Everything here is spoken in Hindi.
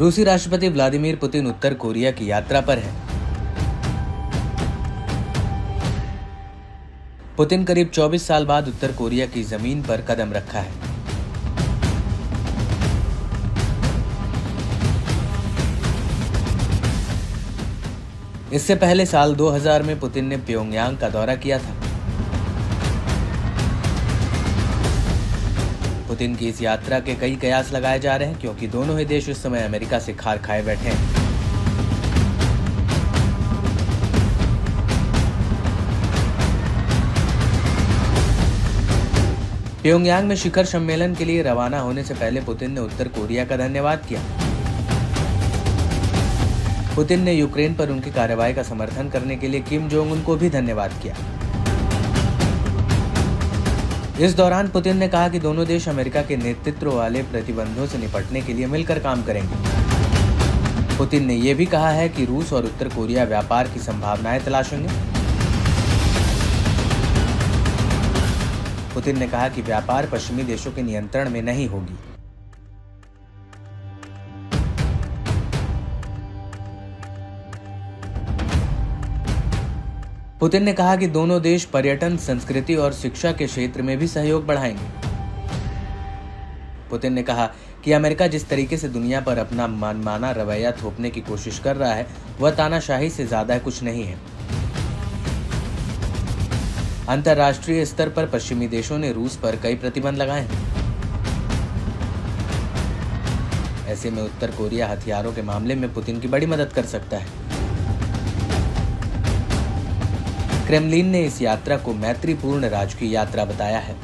रूसी राष्ट्रपति व्लादिमीर पुतिन उत्तर कोरिया की यात्रा पर हैं। पुतिन करीब 24 साल बाद उत्तर कोरिया की जमीन पर कदम रखा है। इससे पहले साल 2000 में पुतिन ने प्योंगयांग का दौरा किया था। पुतिन की इस यात्रा के कई कयास लगाए जा रहे हैं क्योंकि दोनों ही देश इस समय अमेरिका से खार खाए बैठे हैं। प्योंगयांग में शिखर सम्मेलन के लिए रवाना होने से पहले पुतिन ने उत्तर कोरिया का धन्यवाद किया। पुतिन ने यूक्रेन पर उनकी कार्रवाई का समर्थन करने के लिए किम जोंग उन को भी धन्यवाद किया। इस दौरान पुतिन ने कहा कि दोनों देश अमेरिका के नेतृत्व वाले प्रतिबंधों से निपटने के लिए मिलकर काम करेंगे। पुतिन ने यह भी कहा है कि रूस और उत्तर कोरिया व्यापार की संभावनाएं तलाशेंगे। पुतिन ने कहा कि व्यापार पश्चिमी देशों के नियंत्रण में नहीं होगी। पुतिन ने कहा कि दोनों देश पर्यटन, संस्कृति और शिक्षा के क्षेत्र में भी सहयोग बढ़ाएंगे। पुतिन ने कहा कि अमेरिका जिस तरीके से दुनिया पर अपना मनमाना रवैया थोपने की कोशिश कर रहा है वह तानाशाही से ज्यादा कुछ नहीं है। अंतर्राष्ट्रीय स्तर पर पश्चिमी देशों ने रूस पर कई प्रतिबंध लगाए हैं। ऐसे में उत्तर कोरिया हथियारों के मामले में पुतिन की बड़ी मदद कर सकता है। क्रेमलिन ने इस यात्रा को मैत्रीपूर्ण राजकीय यात्रा बताया है।